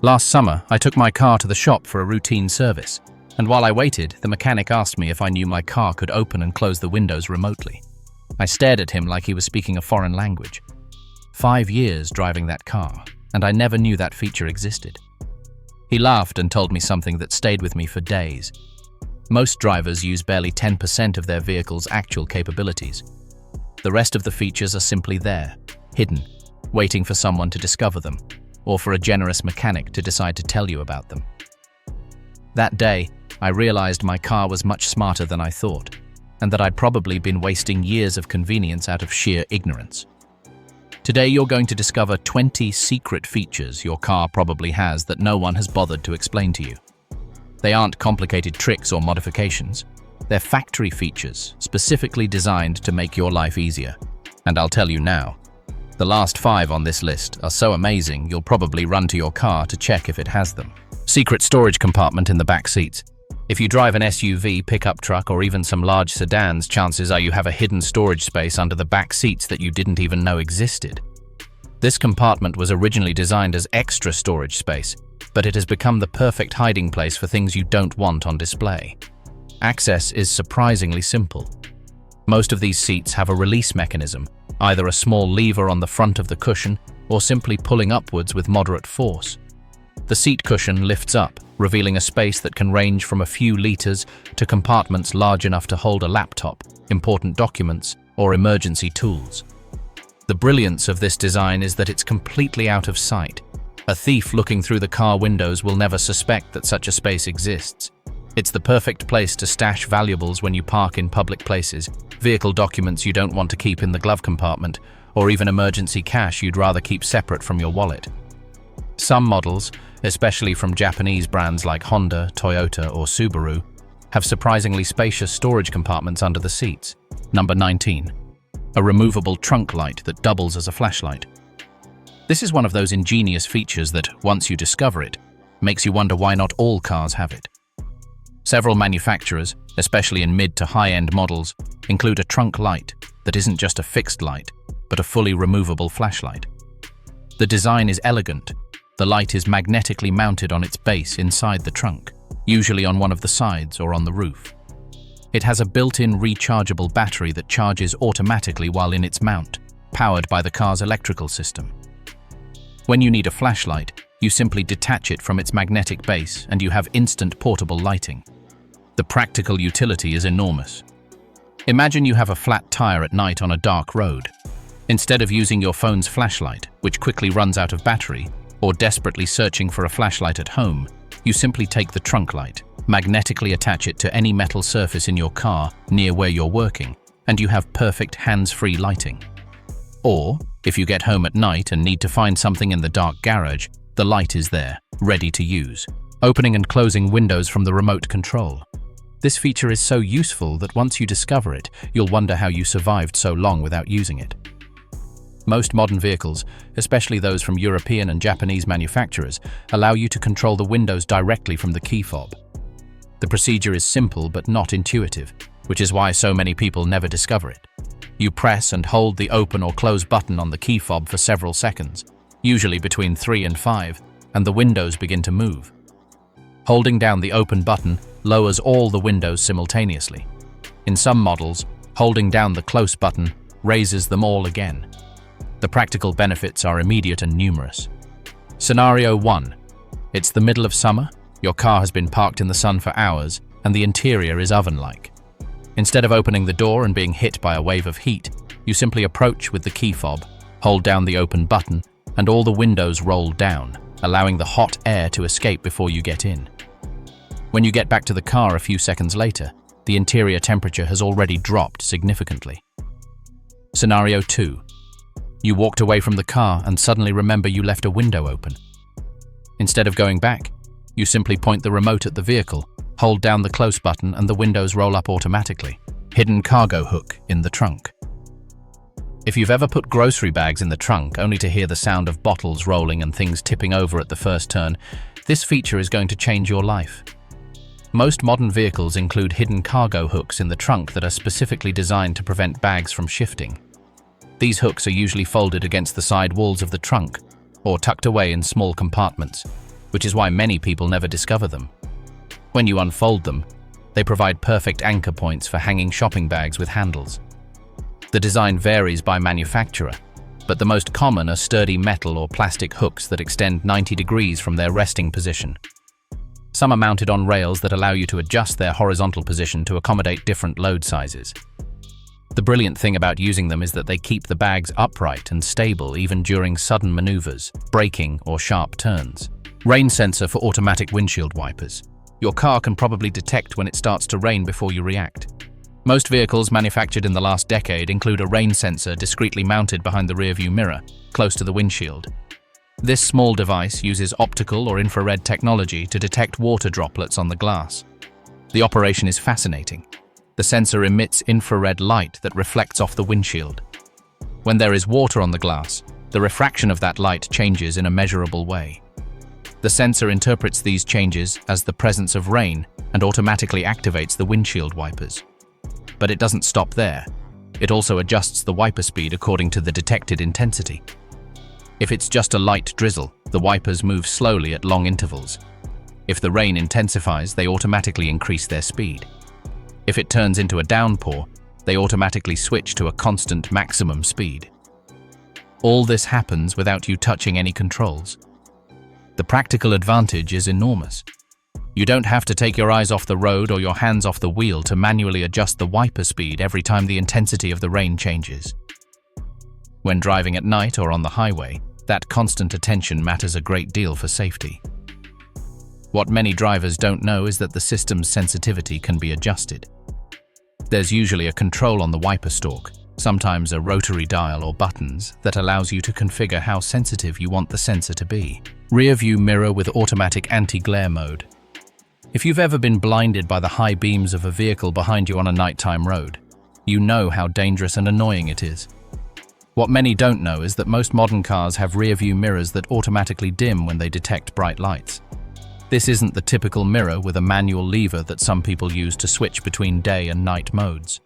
Last summer, I took my car to the shop for a routine service, and while I waited, the mechanic asked me if I knew my car could open and close the windows remotely. I stared at him like he was speaking a foreign language. 5 years driving that car, and I never knew that feature existed. He laughed and told me something that stayed with me for days. Most drivers use barely 10% of their vehicle's actual capabilities. The rest of the features are simply there, hidden, waiting for someone to discover them, or for a generous mechanic to decide to tell you about them. That day, I realized my car was much smarter than I thought, and that I'd probably been wasting years of convenience out of sheer ignorance. Today, you're going to discover 20 secret features your car probably has that no one has bothered to explain to you. They aren't complicated tricks or modifications. They're factory features, specifically designed to make your life easier. And I'll tell you now, the last 5 on this list are so amazing you'll probably run to your car to check if it has them. Secret storage compartment in the back seats. If you drive an SUV, pickup truck, or even some large sedans, chances are you have a hidden storage space under the back seats that you didn't even know existed. This compartment was originally designed as extra storage space, but it has become the perfect hiding place for things you don't want on display. Access is surprisingly simple. Most of these seats have a release mechanism, either a small lever on the front of the cushion or simply pulling upwards with moderate force. The seat cushion lifts up, revealing a space that can range from a few liters to compartments large enough to hold a laptop, important documents, or emergency tools. The brilliance of this design is that it's completely out of sight. A thief looking through the car windows will never suspect that such a space exists. It's the perfect place to stash valuables when you park in public places, vehicle documents you don't want to keep in the glove compartment, or even emergency cash you'd rather keep separate from your wallet. Some models, especially from Japanese brands like Honda, Toyota, or Subaru, have surprisingly spacious storage compartments under the seats. Number 19. A removable trunk light that doubles as a flashlight. This is one of those ingenious features that, once you discover it, makes you wonder why not all cars have it. Several manufacturers, especially in mid to high-end models, include a trunk light that isn't just a fixed light, but a fully removable flashlight. The design is elegant. The light is magnetically mounted on its base inside the trunk, usually on one of the sides or on the roof. It has a built-in rechargeable battery that charges automatically while in its mount, powered by the car's electrical system. When you need a flashlight, you simply detach it from its magnetic base and you have instant portable lighting. The practical utility is enormous. Imagine you have a flat tire at night on a dark road. Instead of using your phone's flashlight, which quickly runs out of battery, or desperately searching for a flashlight at home, you simply take the trunk light, magnetically attach it to any metal surface in your car near where you're working, and you have perfect hands-free lighting. Or, if you get home at night and need to find something in the dark garage, the light is there, ready to use, opening and closing windows from the remote control. This feature is so useful that once you discover it, you'll wonder how you survived so long without using it. Most modern vehicles, especially those from European and Japanese manufacturers, allow you to control the windows directly from the key fob. The procedure is simple but not intuitive, which is why so many people never discover it. You press and hold the open or close button on the key fob for several seconds, usually between 3 and 5, and the windows begin to move. Holding down the open button lowers all the windows simultaneously. In some models, holding down the close button raises them all again. The practical benefits are immediate and numerous. Scenario 1. It's the middle of summer, your car has been parked in the sun for hours, and the interior is oven-like. Instead of opening the door and being hit by a wave of heat, you simply approach with the key fob, hold down the open button, and all the windows roll down, allowing the hot air to escape before you get in. When you get back to the car a few seconds later, the interior temperature has already dropped significantly. Scenario 2. You walked away from the car and suddenly remember you left a window open. Instead of going back, you simply point the remote at the vehicle, hold down the close button, and the windows roll up automatically. Hidden cargo hook in the trunk. If you've ever put grocery bags in the trunk only to hear the sound of bottles rolling and things tipping over at the first turn, this feature is going to change your life. Most modern vehicles include hidden cargo hooks in the trunk that are specifically designed to prevent bags from shifting. These hooks are usually folded against the side walls of the trunk or tucked away in small compartments. which is why many people never discover them. When you unfold them, they provide perfect anchor points for hanging shopping bags with handles. The design varies by manufacturer, but the most common are sturdy metal or plastic hooks that extend 90 degrees from their resting position. Some are mounted on rails that allow you to adjust their horizontal position to accommodate different load sizes. The brilliant thing about using them is that they keep the bags upright and stable even during sudden maneuvers, braking, or sharp turns. Rain sensor for automatic windshield wipers. Your car can probably detect when it starts to rain before you react. Most vehicles manufactured in the last decade include a rain sensor discreetly mounted behind the rearview mirror, close to the windshield. This small device uses optical or infrared technology to detect water droplets on the glass. The operation is fascinating. The sensor emits infrared light that reflects off the windshield. When there is water on the glass, the refraction of that light changes in a measurable way. The sensor interprets these changes as the presence of rain and automatically activates the windshield wipers. But it doesn't stop there. It also adjusts the wiper speed according to the detected intensity. If it's just a light drizzle, the wipers move slowly at long intervals. If the rain intensifies, they automatically increase their speed. If it turns into a downpour, they automatically switch to a constant maximum speed. All this happens without you touching any controls. The practical advantage is enormous. You don't have to take your eyes off the road or your hands off the wheel to manually adjust the wiper speed every time the intensity of the rain changes. When driving at night or on the highway, that constant attention matters a great deal for safety. What many drivers don't know is that the system's sensitivity can be adjusted. There's usually a control on the wiper stalk, sometimes a rotary dial or buttons, that allows you to configure how sensitive you want the sensor to be. Rear view mirror with automatic anti-glare mode. If you've ever been blinded by the high beams of a vehicle behind you on a nighttime road, you know how dangerous and annoying it is. What many don't know is that most modern cars have rear view mirrors that automatically dim when they detect bright lights. This isn't the typical mirror with a manual lever that some people use to switch between day and night modes.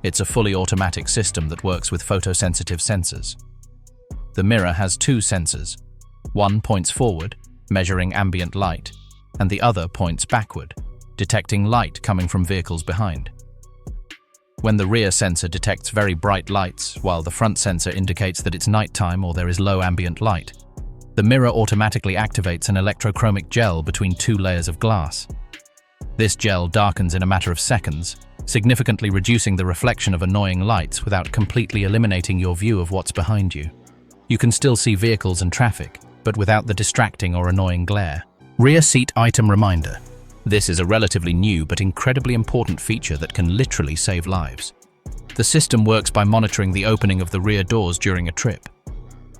It's a fully automatic system that works with photosensitive sensors. The mirror has two sensors. One points forward, measuring ambient light, and the other points backward, detecting light coming from vehicles behind. When the rear sensor detects very bright lights, while the front sensor indicates that it's nighttime or there is low ambient light, the mirror automatically activates an electrochromic gel between two layers of glass. This gel darkens in a matter of seconds, significantly reducing the reflection of annoying lights without completely eliminating your view of what's behind you. You can still see vehicles and traffic, but without the distracting or annoying glare. Rear seat item reminder. This is a relatively new but incredibly important feature that can literally save lives. The system works by monitoring the opening of the rear doors during a trip.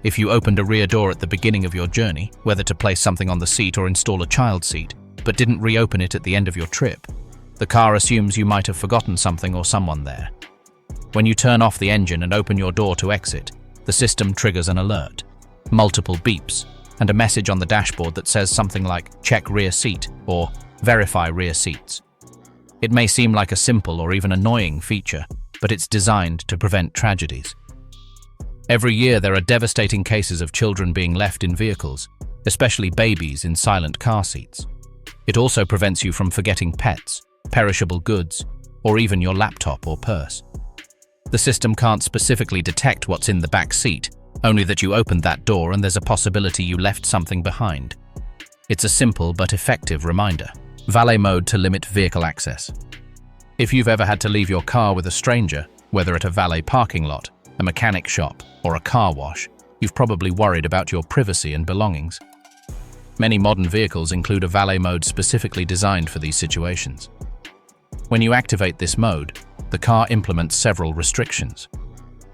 If you opened a rear door at the beginning of your journey, whether to place something on the seat or install a child seat, but didn't reopen it at the end of your trip, the car assumes you might have forgotten something or someone there. When you turn off the engine and open your door to exit, the system triggers an alert, multiple beeps, and a message on the dashboard that says something like "check rear seat" or "verify rear seats." It may seem like a simple or even annoying feature, but it's designed to prevent tragedies. Every year there are devastating cases of children being left in vehicles, especially babies in silent car seats. It also prevents you from forgetting pets, perishable goods, or even your laptop or purse. The system can't specifically detect what's in the back seat, only that you opened that door and there's a possibility you left something behind. It's a simple but effective reminder. Valet mode to limit vehicle access. If you've ever had to leave your car with a stranger, whether at a valet parking lot, a mechanic shop, or a car wash, you've probably worried about your privacy and belongings. Many modern vehicles include a valet mode specifically designed for these situations. When you activate this mode, the car implements several restrictions.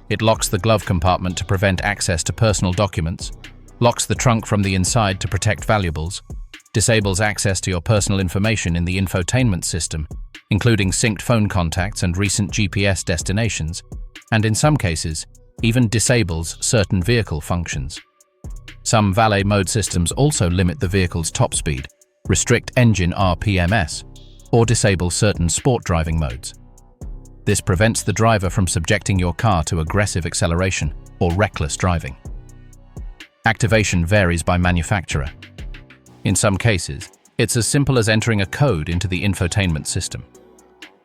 It locks the glove compartment to prevent access to personal documents, locks the trunk from the inside to protect valuables, disables access to your personal information in the infotainment system, including synced phone contacts and recent GPS destinations, and in some cases, even disables certain vehicle functions. Some valet mode systems also limit the vehicle's top speed, restrict engine RPMs, or disable certain sport driving modes. This prevents the driver from subjecting your car to aggressive acceleration or reckless driving. Activation varies by manufacturer. In some cases, it's as simple as entering a code into the infotainment system.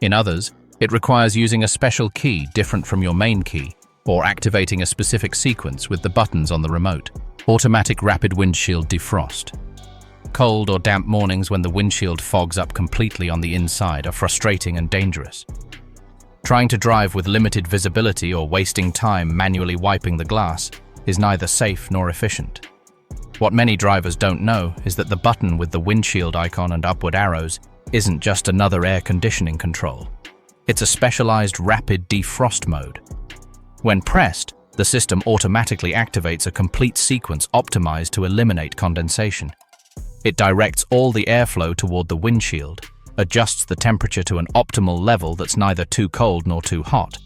In others, it requires using a special key different from your main key, or activating a specific sequence with the buttons on the remote. Automatic rapid windshield defrost. Cold or damp mornings when the windshield fogs up completely on the inside are frustrating and dangerous. Trying to drive with limited visibility or wasting time manually wiping the glass is neither safe nor efficient. What many drivers don't know is that the button with the windshield icon and upward arrows isn't just another air conditioning control. It's a specialized rapid defrost mode. When pressed, the system automatically activates a complete sequence optimized to eliminate condensation. It directs all the airflow toward the windshield, adjusts the temperature to an optimal level that's neither too cold nor too hot,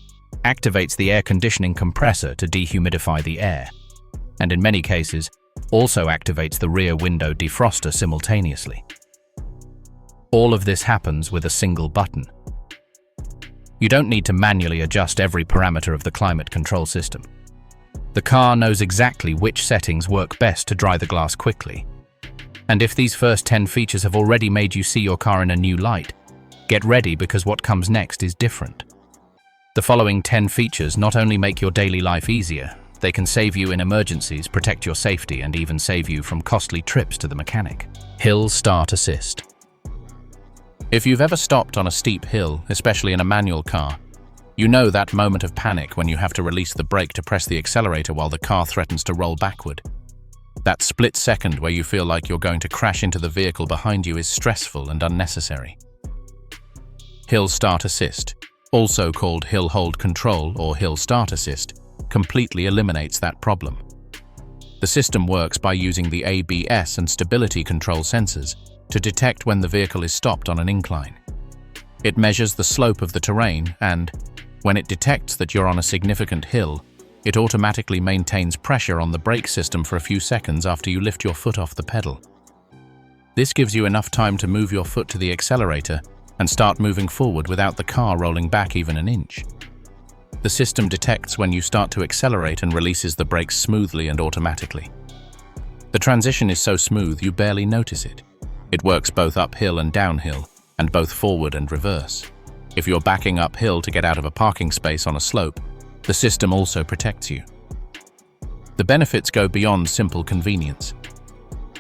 activates the air conditioning compressor to dehumidify the air, and in many cases, also activates the rear window defroster simultaneously. All of this happens with a single button. You don't need to manually adjust every parameter of the climate control system. The car knows exactly which settings work best to dry the glass quickly. And if these first 10 features have already made you see your car in a new light, get ready because what comes next is different. The following 10 features not only make your daily life easier, they can save you in emergencies, protect your safety, and even save you from costly trips to the mechanic. Hill Start Assist. If you've ever stopped on a steep hill, especially in a manual car, you know that moment of panic when you have to release the brake to press the accelerator while the car threatens to roll backward. That split second where you feel like you're going to crash into the vehicle behind you is stressful and unnecessary. Hill Start Assist, also called Hill Hold Control or Hill Start Assist, completely eliminates that problem. The system works by using the ABS and stability control sensors to detect when the vehicle is stopped on an incline. It measures the slope of the terrain and, when it detects that you're on a significant hill, it automatically maintains pressure on the brake system for a few seconds after you lift your foot off the pedal. This gives you enough time to move your foot to the accelerator and start moving forward without the car rolling back even an inch. The system detects when you start to accelerate and releases the brakes smoothly and automatically. The transition is so smooth you barely notice it. It works both uphill and downhill, and both forward and reverse. If you're backing uphill to get out of a parking space on a slope, the system also protects you. The benefits go beyond simple convenience.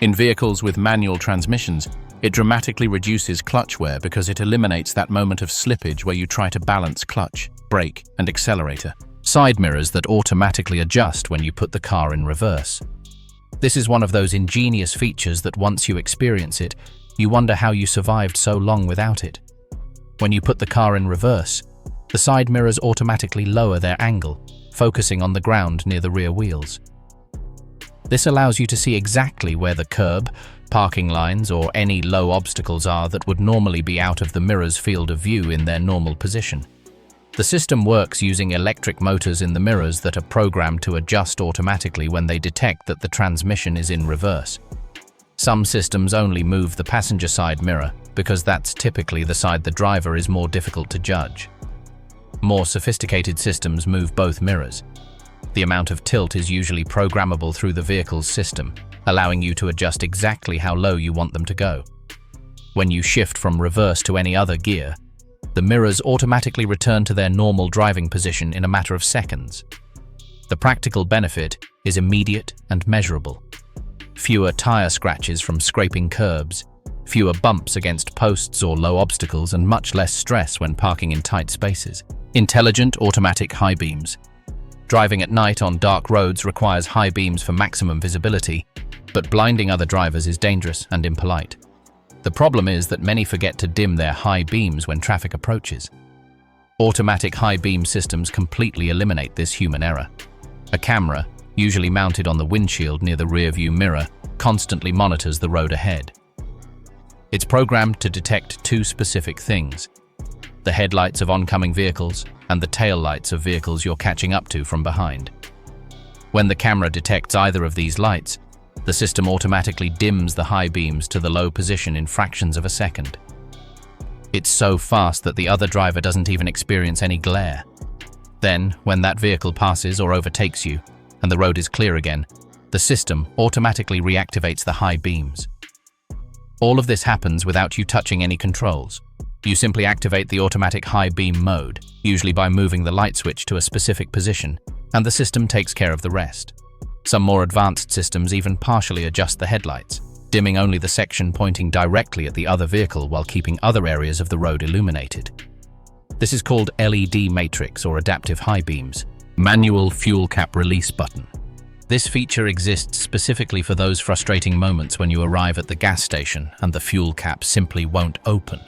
In vehicles with manual transmissions, it dramatically reduces clutch wear because it eliminates that moment of slippage where you try to balance clutch, brake, and accelerator. Side mirrors that automatically adjust when you put the car in reverse. This is one of those ingenious features that once you experience it, you wonder how you survived so long without it. When you put the car in reverse, the side mirrors automatically lower their angle, focusing on the ground near the rear wheels. This allows you to see exactly where the curb, parking lines, or any low obstacles are that would normally be out of the mirror's field of view in their normal position. The system works using electric motors in the mirrors that are programmed to adjust automatically when they detect that the transmission is in reverse. Some systems only move the passenger side mirror because that's typically the side the driver is more difficult to judge. More sophisticated systems move both mirrors. The amount of tilt is usually programmable through the vehicle's system, allowing you to adjust exactly how low you want them to go. When you shift from reverse to any other gear, the mirrors automatically return to their normal driving position in a matter of seconds. The practical benefit is immediate and measurable. Fewer tire scratches from scraping curbs, fewer bumps against posts or low obstacles, and much less stress when parking in tight spaces. Intelligent automatic high beams. Driving at night on dark roads requires high beams for maximum visibility, but blinding other drivers is dangerous and impolite. The problem is that many forget to dim their high beams when traffic approaches. Automatic high beam systems completely eliminate this human error. A camera, usually mounted on the windshield near the rear-view mirror, constantly monitors the road ahead. It's programmed to detect two specific things: the headlights of oncoming vehicles and the tail lights of vehicles you're catching up to from behind. When the camera detects either of these lights, the system automatically dims the high beams to the low position in fractions of a second. It's so fast that the other driver doesn't even experience any glare. Then, when that vehicle passes or overtakes you, and the road is clear again, the system automatically reactivates the high beams. All of this happens without you touching any controls. You simply activate the automatic high beam mode, usually by moving the light switch to a specific position, and the system takes care of the rest. Some more advanced systems even partially adjust the headlights, dimming only the section pointing directly at the other vehicle while keeping other areas of the road illuminated. This is called LED matrix or adaptive high beams, manual fuel cap release button. This feature exists specifically for those frustrating moments when you arrive at the gas station and the fuel cap simply won't open.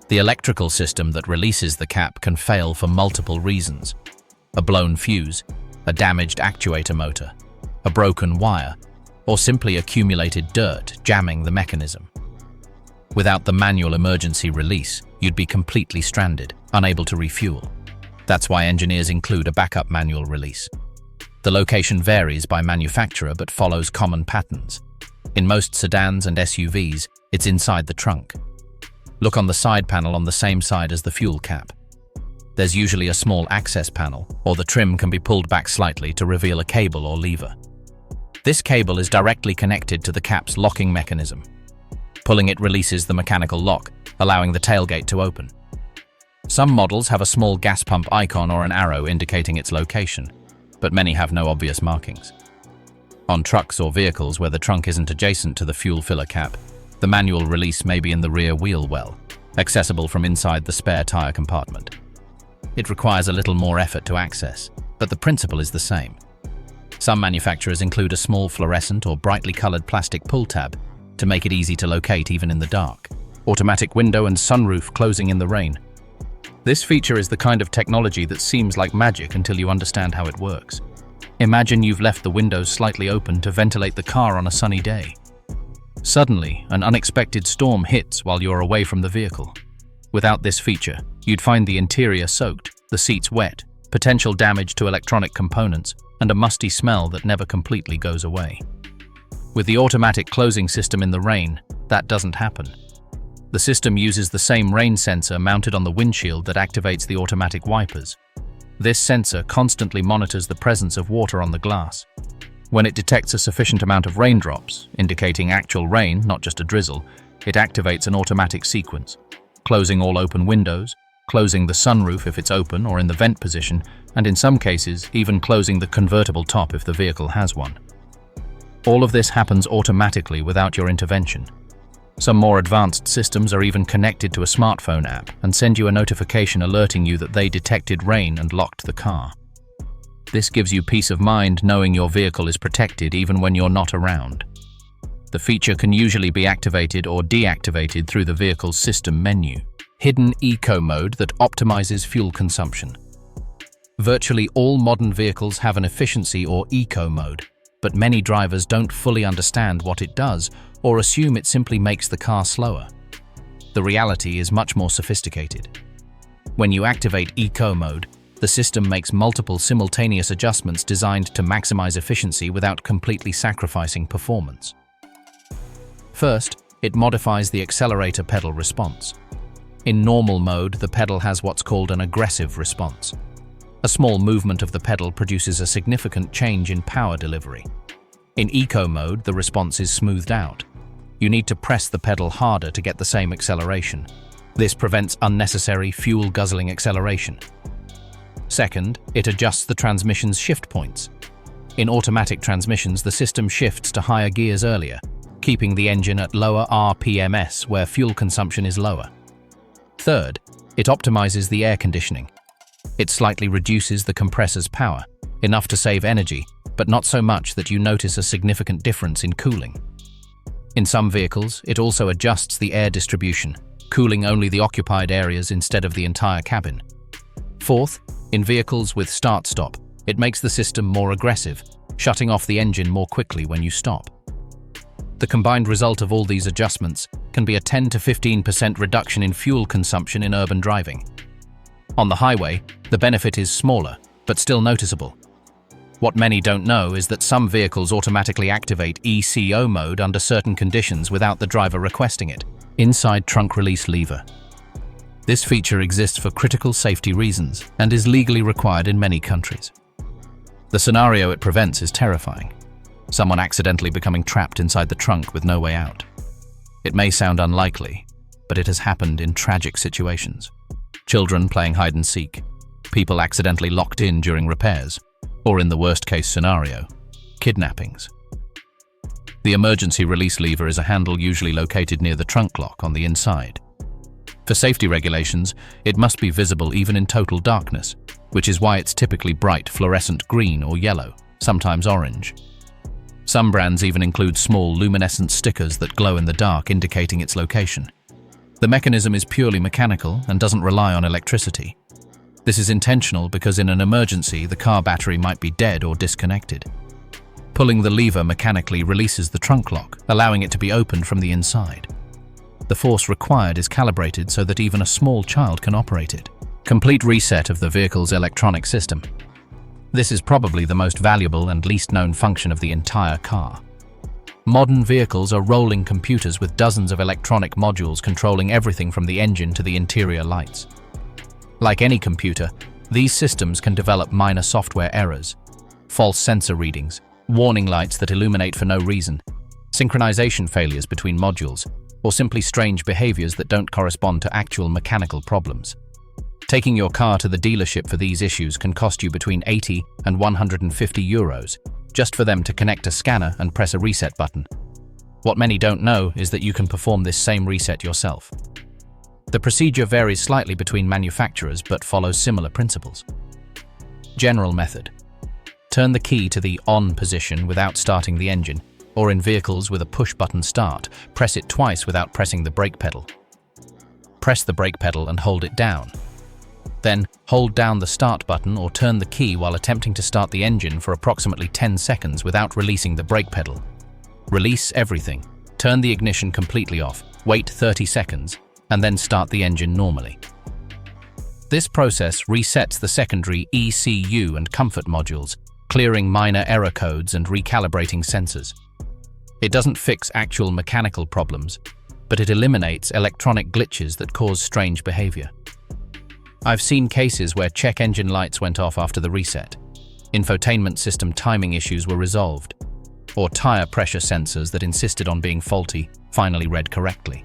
The electrical system that releases the cap can fail for multiple reasons: a blown fuse, a damaged actuator motor, a broken wire, or simply accumulated dirt jamming the mechanism. Without the manual emergency release, you'd be completely stranded, unable to refuel. That's why engineers include a backup manual release. The location varies by manufacturer but follows common patterns. In most sedans and SUVs, it's inside the trunk. Look on the side panel on the same side as the fuel cap. There's usually a small access panel, or the trim can be pulled back slightly to reveal a cable or lever. This cable is directly connected to the cap's locking mechanism. Pulling it releases the mechanical lock, allowing the tailgate to open. Some models have a small gas pump icon or an arrow indicating its location, but many have no obvious markings. On trucks or vehicles where the trunk isn't adjacent to the fuel filler cap, the manual release may be in the rear wheel well, accessible from inside the spare tire compartment. It requires a little more effort to access, but the principle is the same. Some manufacturers include a small fluorescent or brightly colored plastic pull tab to make it easy to locate even in the dark. Automatic window and sunroof closing in the rain. This feature is the kind of technology that seems like magic until you understand how it works. Imagine you've left the windows slightly open to ventilate the car on a sunny day. Suddenly, an unexpected storm hits while you're away from the vehicle. Without this feature, you'd find the interior soaked, the seats wet, potential damage to electronic components, and a musty smell that never completely goes away. With the automatic closing system in the rain, that doesn't happen. The system uses the same rain sensor mounted on the windshield that activates the automatic wipers. This sensor constantly monitors the presence of water on the glass. When it detects a sufficient amount of raindrops, indicating actual rain, not just a drizzle, it activates an automatic sequence, closing all open windows, closing the sunroof if it's open or in the vent position, and in some cases, even closing the convertible top if the vehicle has one. All of this happens automatically without your intervention. Some more advanced systems are even connected to a smartphone app and send you a notification alerting you that they detected rain and locked the car. This gives you peace of mind knowing your vehicle is protected even when you're not around. The feature can usually be activated or deactivated through the vehicle's system menu. Hidden Eco Mode that optimizes fuel consumption. Virtually all modern vehicles have an efficiency or eco mode, but many drivers don't fully understand what it does or assume it simply makes the car slower. The reality is much more sophisticated. When you activate eco mode, the system makes multiple simultaneous adjustments designed to maximize efficiency without completely sacrificing performance. First, it modifies the accelerator pedal response. In normal mode, the pedal has what's called an aggressive response. A small movement of the pedal produces a significant change in power delivery. In eco mode, the response is smoothed out. You need to press the pedal harder to get the same acceleration. This prevents unnecessary fuel-guzzling acceleration. Second, it adjusts the transmission's shift points. In automatic transmissions, the system shifts to higher gears earlier, keeping the engine at lower RPMs where fuel consumption is lower. Third, it optimizes the air conditioning. It slightly reduces the compressor's power, enough to save energy, but not so much that you notice a significant difference in cooling. In some vehicles, it also adjusts the air distribution, cooling only the occupied areas instead of the entire cabin. Fourth, in vehicles with start-stop, it makes the system more aggressive, shutting off the engine more quickly when you stop. The combined result of all these adjustments can be a 10 to 15% reduction in fuel consumption in urban driving. On the highway, the benefit is smaller, but still noticeable. What many don't know is that some vehicles automatically activate ECO mode under certain conditions without the driver requesting it. Inside trunk release lever. This feature exists for critical safety reasons and is legally required in many countries. The scenario it prevents is terrifying. Someone accidentally becoming trapped inside the trunk with no way out. It may sound unlikely, but it has happened in tragic situations. Children playing hide and seek, people accidentally locked in during repairs, or in the worst-case scenario, kidnappings. The emergency release lever is a handle usually located near the trunk lock on the inside. For safety regulations, it must be visible even in total darkness, which is why it's typically bright fluorescent green or yellow, sometimes orange. Some brands even include small luminescent stickers that glow in the dark, indicating its location. The mechanism is purely mechanical and doesn't rely on electricity. This is intentional because in an emergency, the car battery might be dead or disconnected. Pulling the lever mechanically releases the trunk lock, allowing it to be opened from the inside. The force required is calibrated so that even a small child can operate it. Complete reset of the vehicle's electronic system. This is probably the most valuable and least known function of the entire car. Modern vehicles are rolling computers with dozens of electronic modules controlling everything from the engine to the interior lights. Like any computer, these systems can develop minor software errors, false sensor readings, warning lights that illuminate for no reason, synchronization failures between modules, or simply strange behaviors that don't correspond to actual mechanical problems. Taking your car to the dealership for these issues can cost you between 80 and 150 euros, just for them to connect a scanner and press a reset button. What many don't know is that you can perform this same reset yourself. The procedure varies slightly between manufacturers but follows similar principles. General method. Turn the key to the on position without starting the engine, or in vehicles with a push-button start, press it twice without pressing the brake pedal. Press the brake pedal and hold it down. Then, hold down the start button or turn the key while attempting to start the engine for approximately 10 seconds without releasing the brake pedal. Release everything. Turn the ignition completely off, wait 30 seconds, and then start the engine normally. This process resets the secondary ECU and comfort modules, clearing minor error codes and recalibrating sensors. It doesn't fix actual mechanical problems, but it eliminates electronic glitches that cause strange behavior. I've seen cases where check engine lights went off after the reset, infotainment system timing issues were resolved, or tire pressure sensors that insisted on being faulty finally read correctly.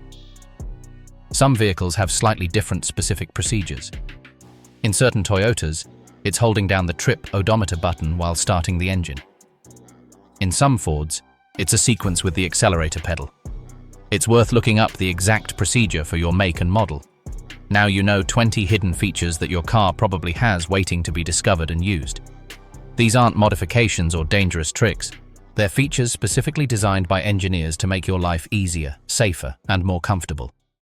Some vehicles have slightly different specific procedures. In certain Toyotas, it's holding down the trip odometer button while starting the engine. In some Fords, it's a sequence with the accelerator pedal. It's worth looking up the exact procedure for your make and model. Now you know 20 hidden features that your car probably has waiting to be discovered and used. These aren't modifications or dangerous tricks. They're features specifically designed by engineers to make your life easier, safer, and more comfortable.